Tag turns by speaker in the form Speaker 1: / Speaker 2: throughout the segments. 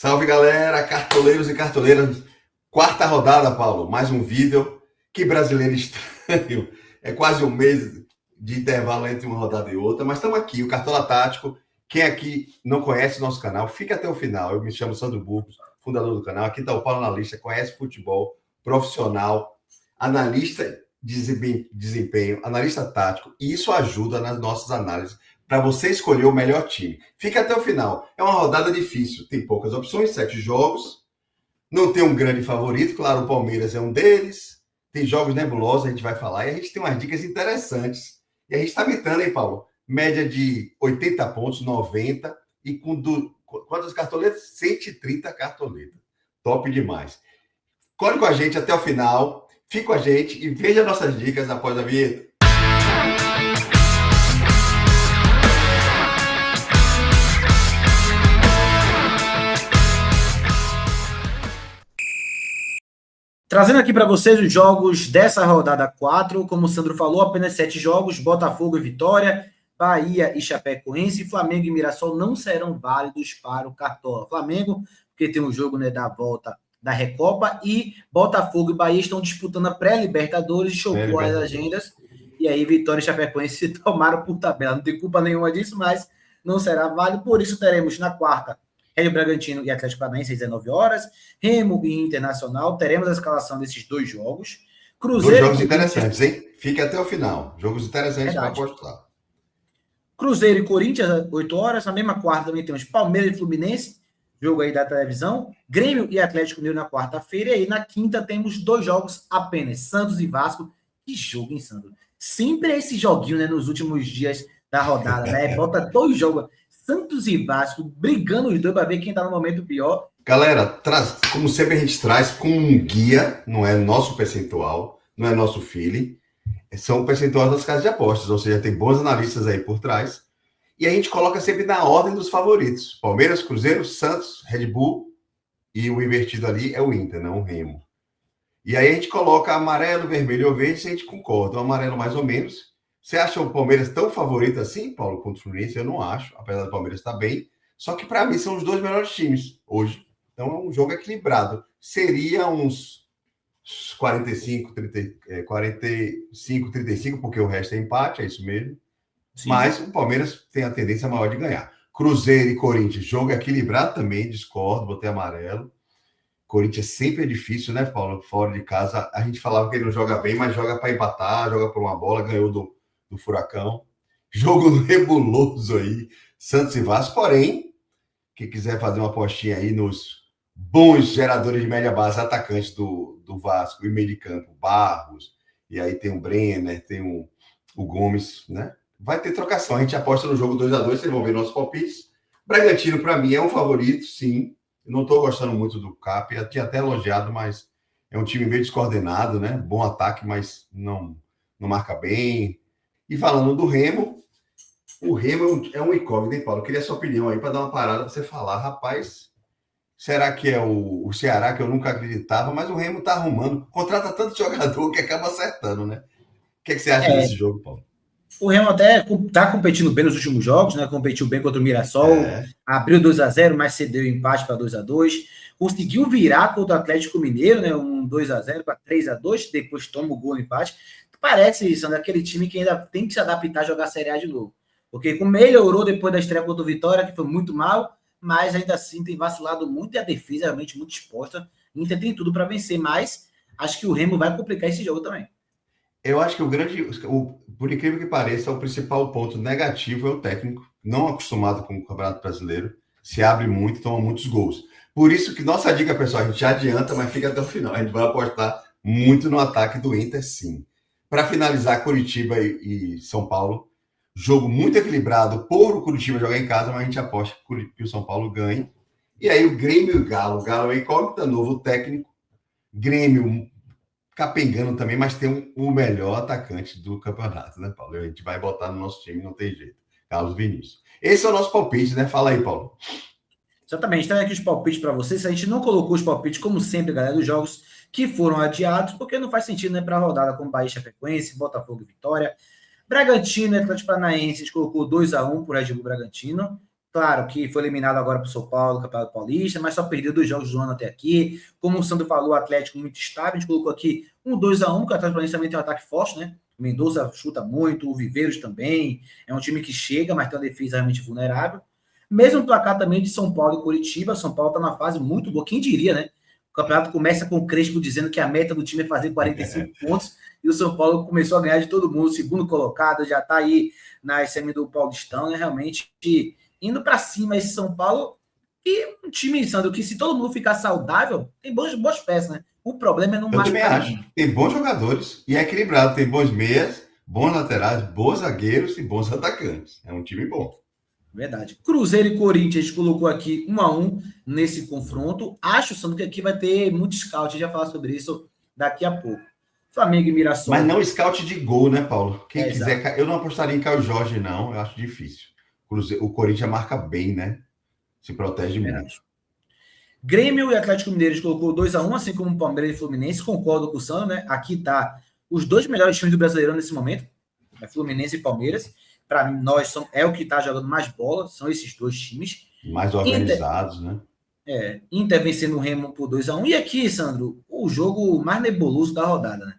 Speaker 1: Salve, galera, cartoleiros e cartoleiras. Quarta rodada, Paulo. Mais um vídeo. Que brasileiro estranho. É quase um mês de intervalo entre uma rodada e outra, mas estamos aqui, o Cartola Tático. Quem aqui não conhece o nosso canal, fica até o final. Eu me chamo Sandro Burgos, fundador do canal. Aqui está o Paulo Analista, conhece futebol, profissional, analista de desempenho, analista tático, e isso ajuda nas nossas análises para você escolher o melhor time. Fica até o final. É uma rodada difícil, tem poucas opções, 7 jogos, não tem um grande favorito, claro, o Palmeiras é um deles, tem jogos nebulosos, a gente vai falar, e a gente tem umas dicas interessantes. E a gente está metendo, hein, Paulo? Média de 80 pontos, 90, e com quantas cartoletas? 130 cartoletas. Top demais. Corre com a gente até o final, fique com a gente e veja nossas dicas após a vinheta.
Speaker 2: Trazendo aqui para vocês os jogos dessa rodada 4, como o Sandro falou, apenas 7 jogos, Botafogo e Vitória, Bahia e Chapecoense, Flamengo e Mirassol não serão válidos para o Cartola. Flamengo, porque tem um jogo, né, da volta da Recopa, e Botafogo e Bahia estão disputando a pré-Libertadores, chocou as agendas, e aí Vitória e Chapecoense se tomaram por tabela. Não tem culpa nenhuma disso, mas não será válido, por isso teremos na quarta Red Bragantino e Atlético Paranaense às 19 horas, Remo e Internacional, teremos a escalação desses dois jogos.
Speaker 1: Cruzeiro. Dois jogos interessantes, hein? Fique até o final. Jogos interessantes para apostar.
Speaker 2: Cruzeiro e Corinthians às 8 horas, na mesma quarta também temos Palmeiras e Fluminense, jogo aí da televisão, Grêmio e Atlético Mineiro na quarta-feira, e aí na quinta temos 2 jogos apenas, Santos e Vasco. Que jogo, hein, Sandro? Sempre é esse joguinho, né, nos últimos dias da rodada, né? Bota 2 jogos, Santos e Vasco, brigando os dois para ver quem tá no momento pior.
Speaker 1: Galera, como sempre a gente traz com um guia, não é nosso percentual, não é nosso feeling, são percentuais das casas de apostas, ou seja, tem bons analistas aí por trás, e a gente coloca sempre na ordem dos favoritos. Palmeiras, Cruzeiro, Santos, Red Bull, e o invertido ali é o Inter, não o Remo. E aí a gente coloca amarelo, vermelho ou verde, se a gente concorda. O amarelo mais ou menos. Você acha o Palmeiras tão favorito assim, Paulo, contra o Fluminense? Eu não acho, apesar do Palmeiras estar bem. Só que, para mim, são os 2 melhores times hoje. Então, é um jogo equilibrado. Seria uns 45, 35, porque o resto é empate, é isso mesmo. Sim. Mas o Palmeiras tem a tendência maior de ganhar. Cruzeiro e Corinthians, jogo equilibrado também, discordo, botei amarelo. Corinthians sempre é difícil, né, Paulo? Fora de casa, a gente falava que ele não joga bem, mas joga para empatar, joga por uma bola, ganhou do Furacão. Jogo nebuloso aí, Santos e Vasco. Porém, quem quiser fazer uma apostinha aí nos bons geradores de média base, atacantes do Vasco e meio de campo, Barros, e aí tem o Brenner, tem o Gomes, né? Vai ter trocação, a gente aposta no jogo 2-2, vocês vão ver nossos palpites. Bragantino, para mim, é um favorito, sim. Eu não estou gostando muito do Cap, eu tinha até elogiado, mas é um time meio descoordenado, né? Bom ataque, mas não marca bem. E falando do Remo, o Remo é um incógnito, hein, Paulo? Eu queria a sua opinião aí para dar uma parada para você falar. Rapaz, será que é o Ceará, que eu nunca acreditava, mas o Remo está arrumando. Contrata tanto jogador que acaba acertando, né? O que você acha desse jogo, Paulo?
Speaker 2: O Remo até está competindo bem nos últimos jogos, né? Competiu bem contra o Mirassol, abriu 2-0, mas cedeu empate para 2-2. Conseguiu virar contra o Atlético Mineiro, né? Um 2-0 para 3-2, depois toma o gol no empate. Parece, Sandro, aquele time que ainda tem que se adaptar a jogar a Série A de novo. Porque como melhorou depois da estreia contra o Vitória, que foi muito mal, mas ainda assim tem vacilado muito e a defesa é realmente muito exposta. O Inter tem tudo para vencer, mas acho que o Remo vai complicar esse jogo também.
Speaker 1: Eu acho que por incrível que pareça, o principal ponto negativo é o técnico, não acostumado com o Campeonato Brasileiro, se abre muito, toma muitos gols. Por isso que nossa dica, pessoal, a gente já adianta, mas fica até o final. A gente vai apostar muito no ataque do Inter, sim. Para finalizar, Curitiba e São Paulo, jogo muito equilibrado por o Curitiba jogar em casa, mas a gente aposta que o São Paulo ganhe. E aí o Grêmio e o Galo. O Galo é incógnita, novo técnico. Grêmio capengando também, mas tem o melhor atacante do campeonato, né, Paulo? A gente vai botar no nosso time, não tem jeito. Carlos Vinícius. Esse é o nosso palpite, né? Fala aí, Paulo.
Speaker 2: Exatamente, tem aqui os palpites para vocês. A gente não colocou os palpites, como sempre, galera, dos jogos que foram adiados, porque não faz sentido, né, para a rodada como Bahia, Chapecoense, Botafogo e Vitória. Bragantino e Atlético Paranaense colocou 2-1 para o Red Bull Bragantino. Claro que foi eliminado agora para o São Paulo, Campeonato Paulista, mas só perdeu 2 jogos do ano até aqui. Como o Sandro falou, o Atlético muito estável. A gente colocou aqui um 2-1, porque o Atlético Paranaense também tem um ataque forte, né? O Mendonça chuta muito, o Viveiros também. É um time que chega, mas tem uma defesa realmente vulnerável. Mesmo placar também de São Paulo e Curitiba. São Paulo está numa fase muito boa. Quem diria, né? O campeonato começa com o Crespo dizendo que a meta do time é fazer 45 pontos. E o São Paulo começou a ganhar de todo mundo. Segundo colocado, já está aí na SM do Paulistão. É realmente indo para cima esse São Paulo. E um time, Sandro, que se todo mundo ficar saudável, tem boas peças, né? O problema é não
Speaker 1: Eu também
Speaker 2: machucar
Speaker 1: acho.
Speaker 2: ninguém.
Speaker 1: Tem bons jogadores e é equilibrado. Tem bons meias, bons laterais, bons zagueiros e bons atacantes. É um time bom.
Speaker 2: Verdade. Cruzeiro e Corinthians, a gente colocou aqui 1-1 nesse confronto. Acho, Sandro, que aqui vai ter muito scout. A gente vai falar sobre isso daqui a pouco. Flamengo e Mirassol.
Speaker 1: Mas não scout de gol, né, Paulo? Quem quiser.
Speaker 2: Exato.
Speaker 1: Eu não apostaria em Caio Jorge, não. Eu acho difícil. O Corinthians marca bem, né? Se protege muito.
Speaker 2: Grêmio e Atlético Mineiro, a gente colocou 2-1, assim como o Palmeiras e Fluminense. Concordo com o Sandro, né? Aqui tá os 2 melhores times do Brasileirão nesse momento. É Fluminense e Palmeiras. Para nós, é o que está jogando mais bola. São esses 2 times.
Speaker 1: Mais organizados, né?
Speaker 2: Inter vencendo o Remo por 2-1. E aqui, Sandro, o jogo mais nebuloso da rodada, né?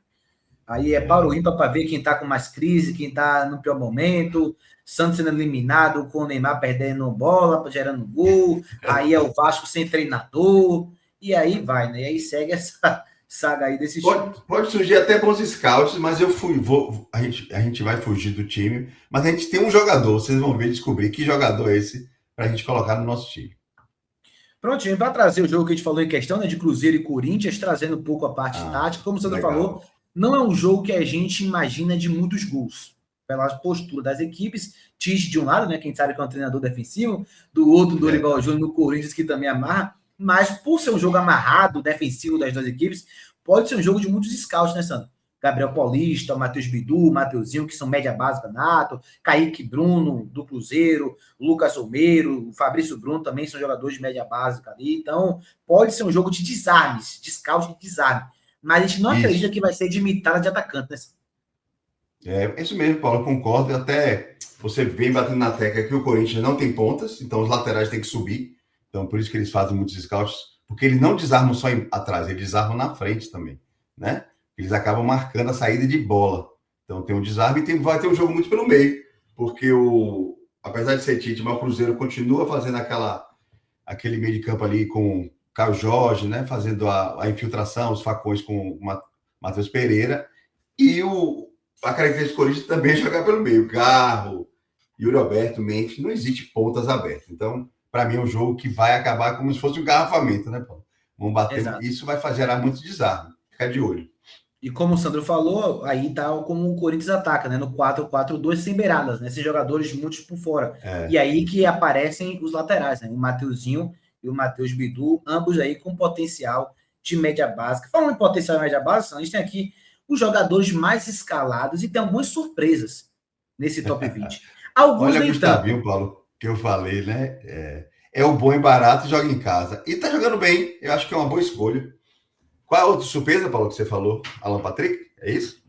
Speaker 2: Aí é para o ímpar para ver quem tá com mais crise, quem tá no pior momento. Santos sendo eliminado, com o Neymar perdendo bola, gerando gol. Aí é o Vasco sem treinador. E aí vai, né? E aí segue essa saga aí desse
Speaker 1: pode surgir até bons scouts, mas a gente vai fugir do time. Mas a gente tem um jogador, vocês vão ver, descobrir que jogador é esse para a gente colocar no nosso time.
Speaker 2: Prontinho, para trazer o jogo que a gente falou em questão, né, de Cruzeiro e Corinthians, trazendo um pouco a parte tática. Como o Sandro falou, não é um jogo que a gente imagina de muitos gols. Pela postura das equipes, Tite de um lado, né, quem sabe que é um treinador defensivo, do outro, Dorival Júnior no Corinthians, que também amarra, mas por ser um jogo amarrado, defensivo das 2 equipes, pode ser um jogo de muitos scouts, né, Sandro? Gabriel Paulista, o Matheus Bidu, o Mateuzinho, que são média básica nato, Kaique Bruno, do Cruzeiro, Lucas Olmeiro, o Fabrício Bruno também são jogadores de média básica ali. Então, pode ser um jogo de desarmes, de scout de desarme. Mas a gente não acredita que vai ser de mitada de atacante, né?
Speaker 1: É isso mesmo, Paulo, eu concordo. Até você vem batendo na tecla que o Corinthians não tem pontas, então os laterais têm que subir. Então, por isso que eles fazem muitos scouts, porque eles não desarmam só atrás, eles desarmam na frente também, né? Eles acabam marcando a saída de bola. Então tem um desarme e vai ter um jogo muito pelo meio, porque apesar de ser Tite, mas o Cruzeiro continua fazendo aquele meio de campo ali com o Caio Jorge, né? Fazendo a infiltração, os facões com o Matheus Pereira. E a característica do Corinthians também é jogar pelo meio. Garro, Yuri Alberto, Memphis, não existe pontas abertas. Então, para mim, é um jogo que vai acabar como se fosse um garrafamento, né, Paulo? Vamos bater. Exato. Isso vai gerar muito desarme. Fica de olho.
Speaker 2: E como o Sandro falou, aí tá como o Corinthians ataca, né? No 4-4-2 sem beiradas, né? Sem jogadores muitos por fora. E aí que aparecem os laterais, né? O Mateuzinho e o Matheus Bidu, ambos aí com potencial de média básica. Falando em potencial de média básica, a gente tem aqui os jogadores mais escalados e tem algumas surpresas nesse top 20.
Speaker 1: Alguns olha o Gustavinho, Paulo, que eu falei, né? É o bom e barato e joga em casa. E tá jogando bem, eu acho que é uma boa escolha. Qual a outra surpresa, Paulo, que você falou? Alan Patrick? É isso?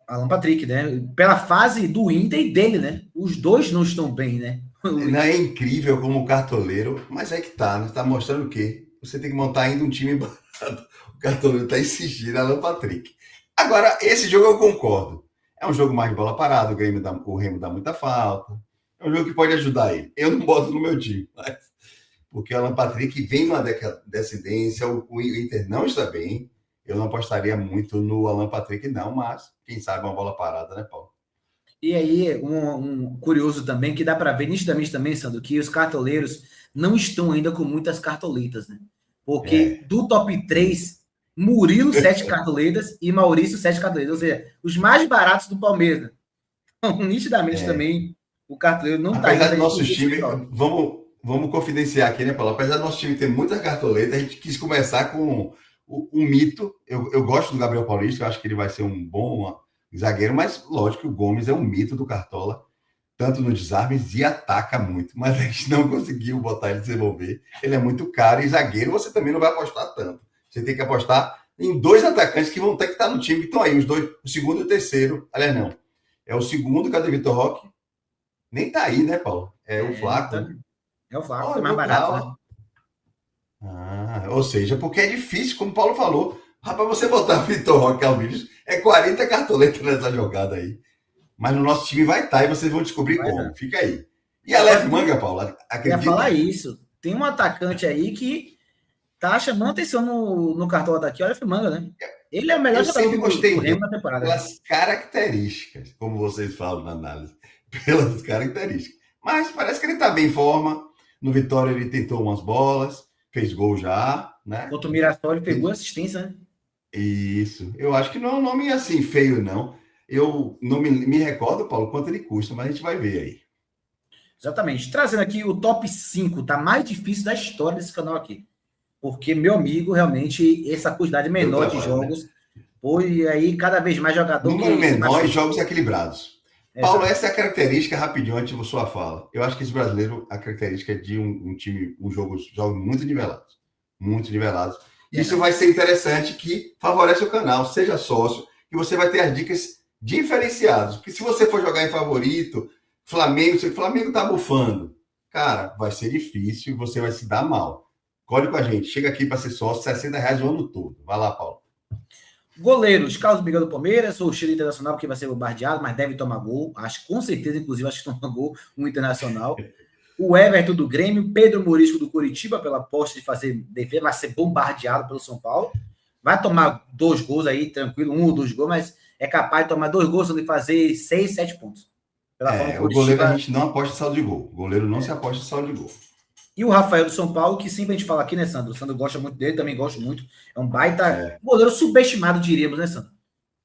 Speaker 2: Alan Patrick, né? Pela fase do Inter e dele, né? Os dois não estão bem, né?
Speaker 1: Não é incrível como cartoleiro, mas é que tá, né? Tá mostrando o quê? Você tem que montar ainda um time barato. O cartoleiro tá insistindo, Alan Patrick. Agora, esse jogo eu concordo. É um jogo mais de bola parada, o Remo dá muita falta. É um jogo que pode ajudar ele. Eu não boto no meu time, mas porque o Alan Patrick vem numa descendência, o Inter não está bem. Eu não apostaria muito no Alan Patrick, não, mas quem sabe uma bola parada, né, Paulo?
Speaker 2: E aí, um curioso também, que dá para ver nitidamente também, Sandro, que os cartoleiros não estão ainda com muitas cartoletas, né? Porque do top 3, Murilo, 7 cartoletas e Maurício, 7 cartoletas. Ou seja, os mais baratos do Palmeiras, né? Então, nitidamente também, o cartoleiro não está ainda...
Speaker 1: Apesar do nosso time, vamos confidenciar aqui, né, Paulo? Apesar do nosso time ter muitas cartoletas, a gente quis começar com um mito. Eu gosto do Gabriel Paulista, eu acho que ele vai ser um bom zagueiro, mas lógico que o Gomes é um mito do Cartola, tanto no desarmes e ataca muito, mas a gente não conseguiu botar ele desenvolver. Ele é muito caro e zagueiro você também não vai apostar tanto. Você tem que apostar em 2 atacantes que vão ter que estar no time, que estão aí, os dois, o segundo e o terceiro. Aliás, não. É o segundo, cadê o Vitor Roque? Nem tá aí, né, Paulo? É o Flaco.
Speaker 2: É o Flaco,
Speaker 1: Olha,
Speaker 2: é mais barato, né?
Speaker 1: ou seja, porque é difícil, como o Paulo falou. Rapaz, você botar Vitor Roque Alvídeo, é 40 cartoletas nessa jogada aí. Mas no nosso time vai estar e vocês vão descobrir
Speaker 2: Vai
Speaker 1: como.
Speaker 2: dar.
Speaker 1: Fica aí. E a
Speaker 2: Agora
Speaker 1: Leve Manga, Paulo,
Speaker 2: ia falar
Speaker 1: acredita?
Speaker 2: isso. Tem um atacante aí que tá chamando atenção no cartão daqui, olha o Manga, né? Ele é o melhor
Speaker 1: Eu
Speaker 2: jogador
Speaker 1: sempre
Speaker 2: do
Speaker 1: gostei
Speaker 2: Remo
Speaker 1: dele
Speaker 2: na temporada, né?
Speaker 1: pelas características, como vocês falam na análise, pelas características. Mas parece que ele está bem em forma. No Vitória ele tentou umas bolas, fez gol já, né?
Speaker 2: Contra o Mirassol ele pegou assistência, né?
Speaker 1: Isso. Eu acho que não é um nome assim feio, não. Eu não me recordo, Paulo, quanto ele custa, mas a gente vai ver aí.
Speaker 2: Exatamente. Trazendo aqui o top 5, tá mais difícil da história desse canal aqui. Porque, meu amigo, realmente, essa quantidade
Speaker 1: Deu
Speaker 2: menor de
Speaker 1: trabalho, né?
Speaker 2: jogos, pô, e aí cada vez mais jogador
Speaker 1: Número
Speaker 2: que se
Speaker 1: menor e
Speaker 2: machuca.
Speaker 1: jogos equilibrados. Paulo,
Speaker 2: Exato.
Speaker 1: essa é a característica, rapidinho, antes de sua fala. Eu acho que esse brasileiro, a característica é de um time, jogos muito nivelados. Muito nivelados. Isso vai ser interessante, que favorece o canal. Seja sócio, e você vai ter as dicas diferenciadas. Porque se você for jogar em favorito, Flamengo, se o Flamengo tá bufando, cara, vai ser difícil e você vai se dar mal. Corre com a gente. Chega aqui para ser sócio, R$60 o ano todo. Vai lá, Paulo.
Speaker 2: Goleiros, Carlos Miguel do Palmeiras, o Chile Internacional, porque vai ser bombardeado, mas deve tomar gol. Acho, com certeza, inclusive, acho que toma gol um Internacional. O Everton do Grêmio, Pedro Morisco do Curitiba, pela aposta de fazer defesa, vai ser bombardeado pelo São Paulo. Vai tomar 2 gols aí, tranquilo, 1 ou 2 gols, mas é capaz de tomar 2 gols e fazer 6, 7 pontos. Pela forma que
Speaker 1: O goleiro a
Speaker 2: Curitiba...
Speaker 1: gente não aposta em saldo de gol. O goleiro não se aposta em saldo de gol.
Speaker 2: E o Rafael do São Paulo, que sempre a gente fala aqui, né, Sandro? O Sandro gosta muito dele, também gosto muito. É um baita goleiro subestimado, diríamos, né, Sandro?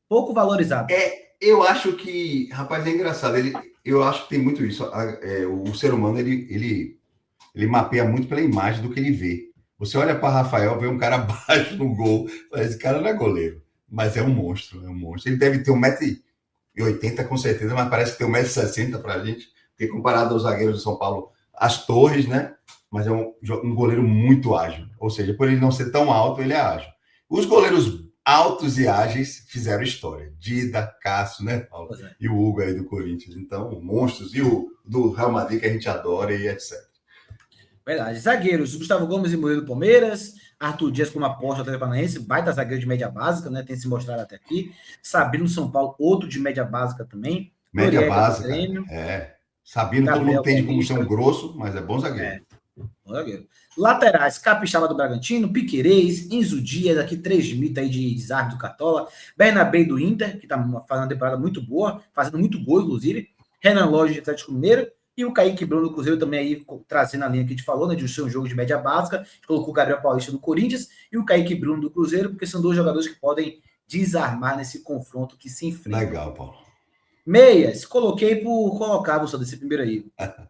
Speaker 2: Pouco valorizado.
Speaker 1: Eu acho que, rapaz, é engraçado. Eu acho que tem muito isso. O ser humano, ele mapeia muito pela imagem do que ele vê. Você olha para Rafael, vê um cara baixo no gol, esse cara não é goleiro, mas é um monstro, é um monstro. Ele deve ter 1,80 m com certeza, mas parece que tem 1,60 m para a gente, porque comparado aos zagueiros do São Paulo, as torres, né? Mas é um goleiro muito ágil. Ou seja, por ele não ser tão alto, ele é ágil. Os goleiros altos e ágeis fizeram história. Dida, Cássio, né, Paulo? E o Hugo aí do Corinthians. Então, monstros. E o do Real Madrid, que a gente adora e etc.
Speaker 2: Verdade. Zagueiros, Gustavo Gomes e Murilo do Palmeiras, Arthur Dias como aposta do Paranaense, baita zagueiro de média básica, né? Tem se mostrado até aqui. Sabino São Paulo, outro de média básica também.
Speaker 1: Média
Speaker 2: Noriega
Speaker 1: básica,
Speaker 2: Grêmio,
Speaker 1: Sabino, todo mundo entende como ser um grosso, mas é bom zagueiro.
Speaker 2: Bom zagueiro. Laterais, Capixaba do Bragantino, Piquerez, Enzo Dias, aqui 3 mitos aí de desarme do Cartola, Bernabé do Inter, que tá fazendo uma temporada muito boa, fazendo muito gol, inclusive, Renan Lodge de Atlético Mineiro, e o Kaique Bruno do Cruzeiro também aí, trazendo a linha que a gente falou, né, de ser um jogo de média básica, a gente colocou o Gabriel Paulista do Corinthians e o Kaique Bruno do Cruzeiro, porque são 2 jogadores que podem desarmar nesse confronto que se enfrenta.
Speaker 1: Legal, Paulo.
Speaker 2: Meias, coloquei por colocar você desse primeiro aí,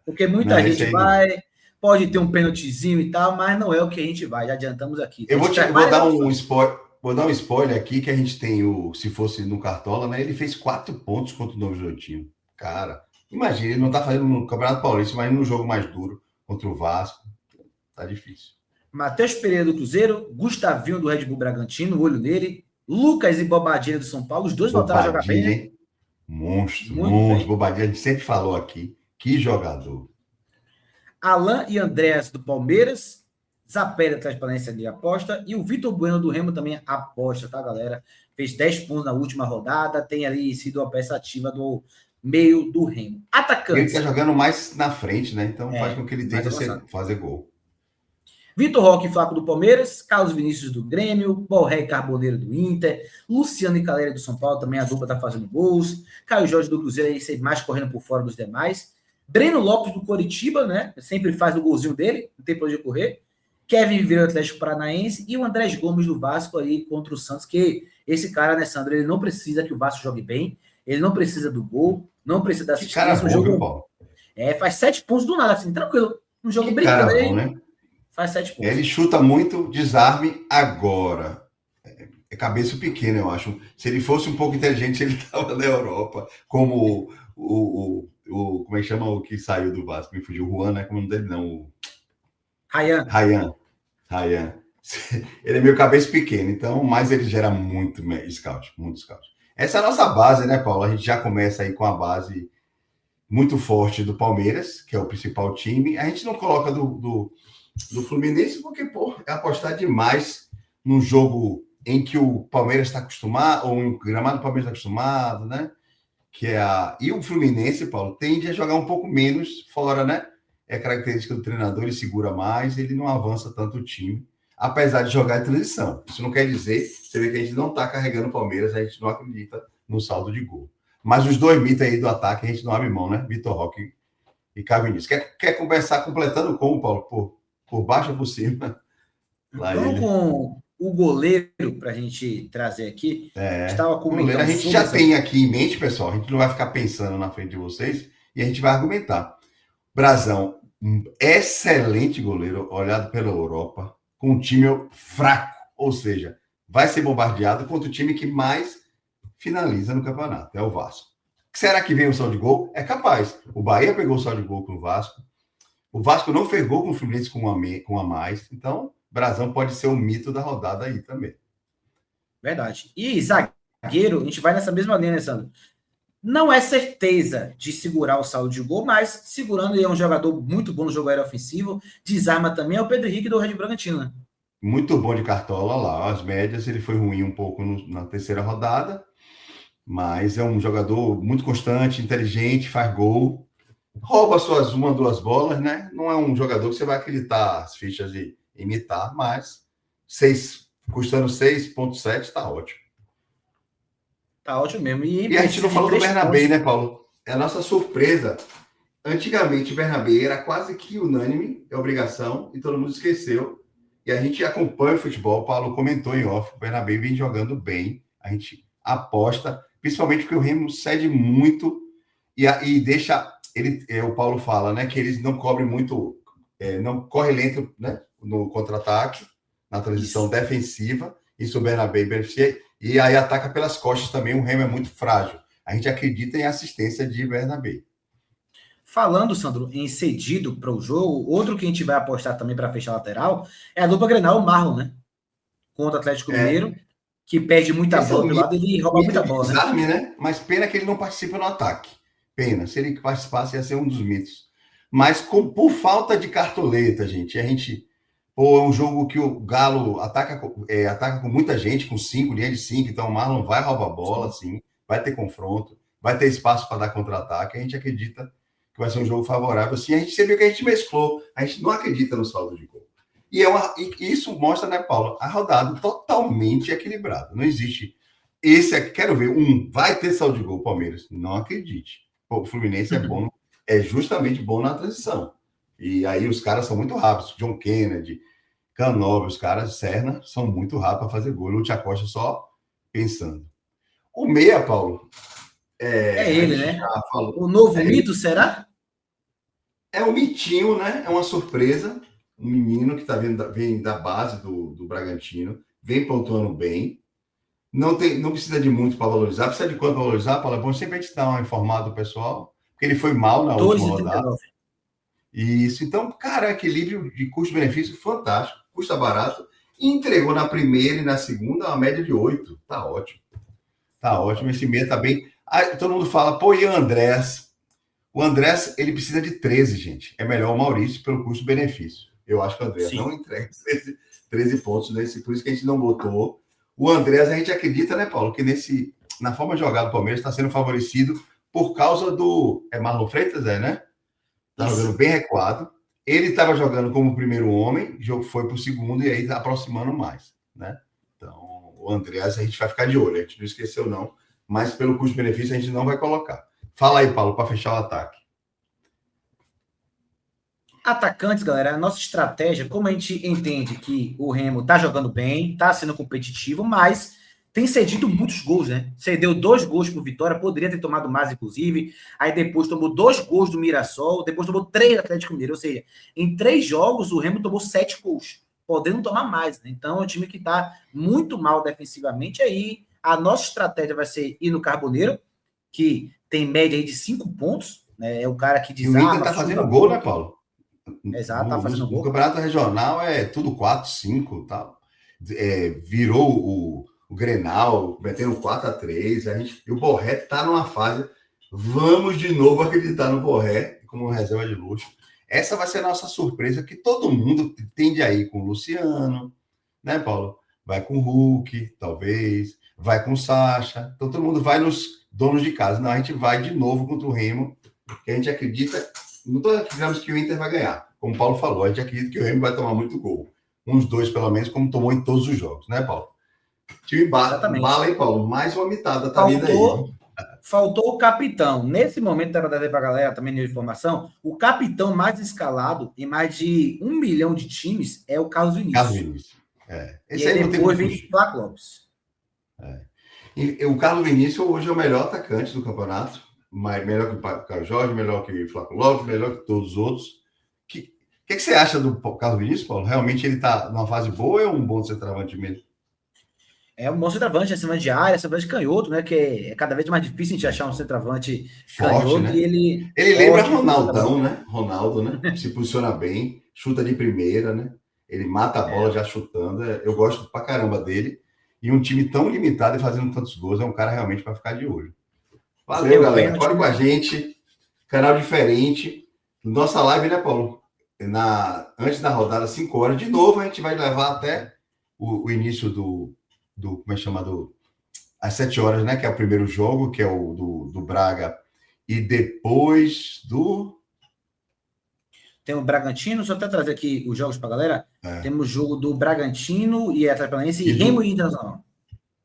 Speaker 2: porque muita gente vai, pode ter um pênaltizinho e tal, mas não é o que a gente vai, já adiantamos aqui.
Speaker 1: Eu vou dar um spoiler. Vou dar um spoiler aqui, que a gente tem se fosse no Cartola, né? Ele fez 4 pontos contra o Novo Horizontino. Cara, imagina, ele não tá fazendo no Campeonato Paulista, mas no jogo mais duro contra o Vasco. Tá difícil.
Speaker 2: Matheus Pereira do Cruzeiro, Gustavinho do Red Bull Bragantino, olho nele. Lucas e Bobadilha do São Paulo, os dois voltaram a jogar bem, né?
Speaker 1: Monstro, monstro. Bobadilha, a gente sempre falou aqui. Que jogador.
Speaker 2: Alan e Andréas do Palmeiras, Zapelli da Transparência de aposta, e o Vitor Bueno do Remo também aposta, tá, galera? Fez 10 pontos na última rodada, tem ali sido a peça ativa do meio do Remo. Atacantes.
Speaker 1: Ele tá jogando mais na frente, né? Então faz com que ele tente fazer gol.
Speaker 2: Vitor Roque Flaco do Palmeiras, Carlos Vinícius do Grêmio, Borré e Carboneiro do Inter, Luciano e Calera do São Paulo, também a dupla tá fazendo gols, Caio Jorge do Cruzeiro aí sempre mais correndo por fora dos demais, Breno Lopes do Coritiba, né, sempre faz o golzinho dele, não tem pra onde correr, Kevin Vieira do Atlético Paranaense e o Andrés Gomes do Vasco aí contra o Santos, que esse cara, né, Sandro, ele não precisa que o Vasco jogue bem, ele não precisa do gol, não precisa da assistência.
Speaker 1: Que cara bom, viu, Paulo?
Speaker 2: Faz 7 pontos do nada, assim, tranquilo, um jogo brincando
Speaker 1: aí.
Speaker 2: Cara bom, né? Faz 7 pontos.
Speaker 1: Ele chuta muito, desarme agora. É cabeça pequena, eu acho. Se ele fosse um pouco inteligente, ele estava na Europa, como como é que chama o que saiu do Vasco? Me fugiu, o Juan, né? Como não dele, não. Ryan. Ele é meio cabeça pequena, então, mas ele gera muito scout, muito scout. Essa é a nossa base, né, Paulo? A gente já começa aí com a base muito forte do Palmeiras, que é o principal time. A gente não coloca do Fluminense porque, pô, é apostar demais num jogo em que o Palmeiras está acostumado, ou um gramado do Palmeiras está acostumado, né? E o Fluminense, Paulo, tende a jogar um pouco menos fora, né? É característica do treinador, ele segura mais, ele não avança tanto o time, apesar de jogar em transição. Isso não quer dizer, você vê que a gente não está carregando o Palmeiras, a gente não acredita no saldo de gol. Mas os dois mitos aí do ataque, a gente não abre mão, né? Vitor Roque e Caio Vinícius. Quer conversar completando como, Paulo? Por baixo ou por cima?
Speaker 2: Lá vamos ele. Com o goleiro, para a gente trazer aqui.
Speaker 1: Estava comentando. O goleiro a gente já tem aqui em mente, pessoal. A gente não vai ficar pensando na frente de vocês e a gente vai argumentar. Brazão, um excelente goleiro, olhado pela Europa, com um time fraco, ou seja, vai ser bombardeado contra o time que mais finaliza no campeonato, é o Vasco. Será que vem o saldo de gol? É capaz. O Bahia pegou o saldo de gol com o Vasco. O Vasco não fez gol com o Fluminense com a mais. Então, Brazão pode ser o mito da rodada aí também.
Speaker 2: Verdade. E zagueiro, a gente vai nessa mesma linha, né, Sandro? Não é certeza de segurar o saldo de gol, mas segurando, ele é um jogador muito bom no jogo aéreo ofensivo. Desarma também é o Pedro Henrique do Red Bragantino, né?
Speaker 1: Muito bom de cartola lá. As médias, ele foi ruim um pouco na terceira rodada, mas é um jogador muito constante, inteligente, faz gol, rouba suas 1, 2 bolas, né? Não é um jogador que você vai acreditar as fichas de imitar, mas custando 6,7 tá ótimo.
Speaker 2: Tá ótimo mesmo.
Speaker 1: E a gente não falou do Bernabé, né, Paulo? É a nossa surpresa. Antigamente, o Bernabé era quase que unânime, é obrigação, e todo mundo esqueceu. E a gente acompanha o futebol, o Paulo comentou em off, o Bernabé vem jogando bem, a gente aposta, principalmente porque o Remo cede muito e deixa... o Paulo fala, né, que eles não cobrem muito, não corre lento, né, no contra-ataque, na transição defensiva, isso o Bernabé beneficia, e aí ataca pelas costas também, o Remo é muito frágil. A gente acredita em assistência de Bernabé.
Speaker 2: Falando, Sandro, em cedido para o jogo, outro que a gente vai apostar também para fechar a lateral é a dupla Grenal, o Marlon, né? Contra o Atlético Mineiro, que perde muita bola pelo lado, ele rouba muita bola,
Speaker 1: desarme, né? Mas pena que ele não participa no ataque. Pena. Se ele participasse, ia ser um dos mitos. Mas por falta de cartoleta, gente, é um jogo que o Galo ataca com muita gente, com 5, linha de 5, então o Marlon vai roubar bola, sim, vai ter confronto, vai ter espaço para dar contra-ataque, a gente acredita que vai ser um jogo favorável. Assim, a gente viu que a gente mesclou, a gente não acredita no saldo de gol. E isso mostra, né, Paulo, a rodada totalmente equilibrada. Não existe esse aqui, quero ver, vai ter saldo de gol, Palmeiras. Não acredite. O Fluminense é bom, é justamente bom na transição. E aí os caras são muito rápidos. John Kennedy, Canóbio, os caras, Serna, são muito rápidos para fazer gol. Lúcio Acosta só pensando. O meia, Paulo...
Speaker 2: É ele, né? O novo mito, será?
Speaker 1: É um mitinho, né? É uma surpresa. Um menino que vem da base do Bragantino, vem pontuando bem. Não precisa de muito para valorizar. Precisa de quanto para valorizar, Paulo? É bom sempre a gente dar uma informada do pessoal, porque ele foi mal na última rodada. Isso. Então, cara, equilíbrio de custo-benefício fantástico. Custa barato. E entregou na primeira e na segunda uma média de 8. Tá ótimo. Tá ótimo. Esse meia tá bem... todo mundo fala, pô, e o Andrés? O Andrés, ele precisa de 13, gente. É melhor o Maurício pelo custo-benefício. Eu acho que o Andrés não entrega 13 pontos nesse, por isso que a gente não botou. O Andrés, a gente acredita, né, Paulo, que na forma de jogar do Palmeiras está sendo favorecido por causa do... É Marlon Freitas, né? Tá jogando bem recuado. Ele estava jogando como primeiro homem, o jogo foi para o segundo e aí está aproximando mais, né? Então, o Andrés, a gente vai ficar de olho. A gente não esqueceu, não. Mas pelo custo-benefício a gente não vai colocar. Fala aí, Paulo, para fechar o ataque.
Speaker 2: Atacantes, galera, a nossa estratégia, como a gente entende que o Remo tá jogando bem, tá sendo competitivo, mas tem cedido muitos gols, né? Cedeu 2 gols pro Vitória, poderia ter tomado mais, inclusive. Aí depois tomou 2 gols do Mirassol, depois tomou 3 do Atlético Mineiro. Ou seja, em 3 jogos o Remo tomou 7 gols, podendo tomar mais, né? Então é um time que tá muito mal defensivamente. Aí a nossa estratégia vai ser ir no Carboneiro, que tem média aí de 5 pontos, né? É o cara que desarma.
Speaker 1: E o Inter tá fazendo gol, né, Paulo?
Speaker 2: Exato, tá fazendo gol.
Speaker 1: No campeonato regional é tudo 4, 5 tal. Virou o Grenal, metendo 4-3. E o Borré tá numa fase. Vamos de novo acreditar no Borré como reserva de luxo. Essa vai ser a nossa surpresa, que todo mundo tende a ir com o Luciano, né, Paulo? Vai com o Hulk, talvez, vai com o Sacha. Então todo mundo vai nos donos de casa. Não, a gente vai de novo contra o Remo, que a gente acredita, não digamos que o Inter vai ganhar. Como o Paulo falou, a gente acredita que o Remo vai tomar muito gol. Uns 2, pelo menos, como tomou em todos os jogos, né, Paulo? Time bala, hein, Paulo? Mais uma mitada tá vindo aí.
Speaker 2: Faltou o capitão. Nesse momento, para dar para a galera também de informação, o capitão mais escalado em mais de 1 milhão de times é o Carlos Vinícius.
Speaker 1: Carlos Vinícius.
Speaker 2: Esse aí depois vem o Flávio Lopes.
Speaker 1: E o Carlos Vinícius hoje é o melhor atacante do campeonato. Melhor que o Carlos Jorge, melhor que o Flávio Lopes, melhor que todos os outros. O que você acha do Carlos Vinícius, Paulo? Realmente ele está numa fase boa ou é um bom centroavante mesmo?
Speaker 2: É um bom centroavante, acima de área, centroavante canhoto, né? Que é cada vez mais difícil de achar um centroavante
Speaker 1: forte,
Speaker 2: canhoto.
Speaker 1: Né?
Speaker 2: E ele
Speaker 1: lembra Ronaldão, né? Ronaldo, né? Se posiciona bem, chuta de primeira, né? Ele mata a bola já chutando. Eu gosto pra caramba dele. E um time tão limitado e fazendo tantos gols é um cara realmente para ficar de olho. Valeu, galera. Corre com a gente. Canal diferente. Nossa live, né, Paulo? Antes da rodada, 5 horas. De novo, a gente vai levar até o início do como é chamado? Às 7 horas, né? Que é o primeiro jogo, que é o do Braga. E depois do...
Speaker 2: Tem o Bragantino, deixa eu até trazer aqui os jogos para a galera. Temos o jogo do Bragantino e Atlético Paranaense e Remo e Internacional.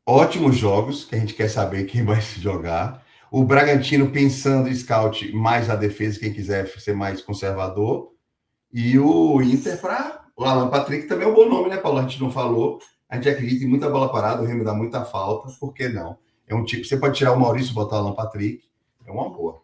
Speaker 1: Ótimos jogos, que a gente quer saber quem vai se jogar. O Bragantino pensando em scout mais a defesa, quem quiser ser mais conservador. E o Inter para... O Alan Patrick também é um bom nome, né, Paulo? A gente não falou. A gente acredita em muita bola parada, o Remo dá muita falta. Por que não? É um tipo... Você pode tirar o Maurício e botar o Alan Patrick. É uma boa.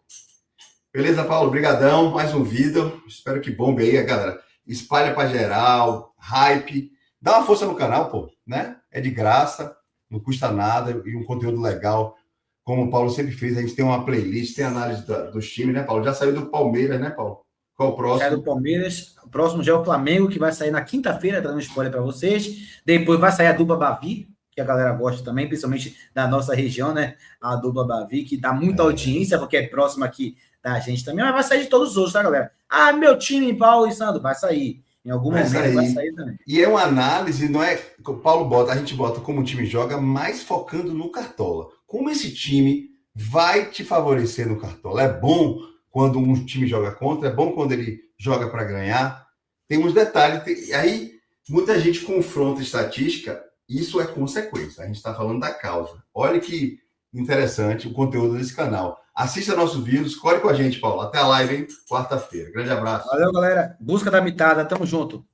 Speaker 1: Beleza, Paulo? Obrigadão. Mais um vídeo. Espero que bombe aí, galera. Espalha para geral. Hype. Dá uma força no canal, pô. Né? É de graça. Não custa nada. E um conteúdo legal. Como o Paulo sempre fez, a gente tem uma playlist, tem análise dos times, né, Paulo? Já saiu do Palmeiras, né, Paulo? Qual o próximo?
Speaker 2: Sai do Palmeiras. O próximo já é o Flamengo, que vai sair na quinta-feira, dando spoiler para vocês. Depois vai sair a dupla Bavi, que a galera gosta também, principalmente da nossa região, né? A dupla Bavi, que dá muita audiência, porque é próxima aqui da gente também, mas vai sair de todos os outros, tá, galera? Ah, meu time, Paulo e Sandro, vai sair. Em algum momento vai sair também.
Speaker 1: E é uma análise, não é? O Paulo bota, a gente bota como o time joga, mais focando no Cartola. Como esse time vai te favorecer no Cartola? É bom quando um time joga contra, é bom quando ele joga para ganhar. Tem uns detalhes. Aí, muita gente confronta estatística, isso é consequência. A gente está falando da causa. Olha que interessante o conteúdo desse canal. Assista nossos vídeos, corre com a gente, Paulo. Até a live, hein? Quarta-feira. Grande abraço.
Speaker 2: Valeu, galera. Busca da mitada. Tamo junto.